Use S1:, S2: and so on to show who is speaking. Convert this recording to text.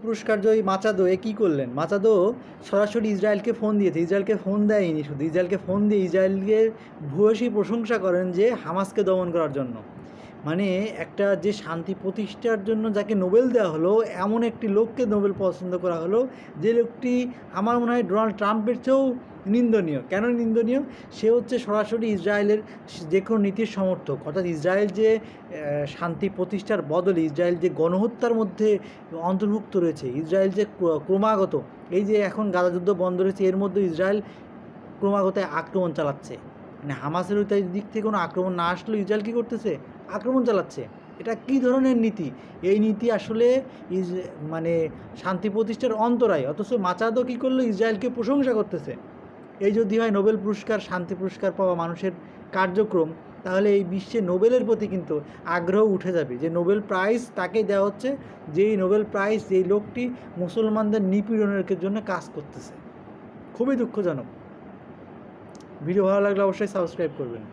S1: পুরস্কার জয়ী মাচাদো এ কী করলেন? মাচাদো সরাসরি ইসরায়েলকে ফোন দিয়েছে, ইসরায়েলকে ফোন দেয়নি, শুধু ইসরায়েলকে ফোন দিয়ে ইসরায়েলকে ভূয়সী প্রশংসা করেন যে হামাসকে দমন করার জন্য। মানে একটা যে শান্তি প্রতিষ্ঠার জন্য যাকে নোবেল দেওয়া হলো, এমন একটি লোককে নোবেল পছন্দ করা হলো, যে লোকটি আমার মনে হয় ডোনাল্ড ট্রাম্পের চেয়েও নিন্দনীয়। কেন নিন্দনীয়? সে হচ্ছে সরাসরি ইসরায়েলের যে কোনো নীতির সমর্থক, অর্থাৎ ইসরায়েল যে শান্তি প্রতিষ্ঠার বদলে ইসরায়েল যে গণহত্যার মধ্যে অন্তর্ভুক্ত রয়েছে, ইসরায়েল যে ক্রমাগত এই যে এখন গাজা যুদ্ধ বন্ধ রয়েছে, এর মধ্যে ইসরায়েল ক্রমাগত আক্রমণ চালাচ্ছে। মানে হামাসের ওই দিক থেকে কোনো আক্রমণ না আসলেও ইসরায়েল কী করতেছে? আক্রমণ চালাচ্ছে। এটা কী ধরনের নীতি? এই নীতি আসলে মানে শান্তি প্রতিষ্ঠার অন্তরায়। অথচ মাচাদো কী করলো? ইসরায়েলকে প্রশংসা করতেছে। এই যদি হয় নোবেল পুরস্কার, শান্তি পুরস্কার পাওয়া মানুষের কার্যক্রম, তাহলে এই বিশ্বে নোবেলের প্রতি কিন্তু আগ্রহ উঠে যাবে, যে নোবেল প্রাইজ তাকেই দেওয়া হচ্ছে, যেই নোবেল প্রাইজ যেই লোকটি মুসলমানদের নিপীড়নের জন্য কাজ করতেছে। খুবই দুঃখজনক। ভিডিও ভালো লাগলে অবশ্যই সাবস্ক্রাইব করবেন।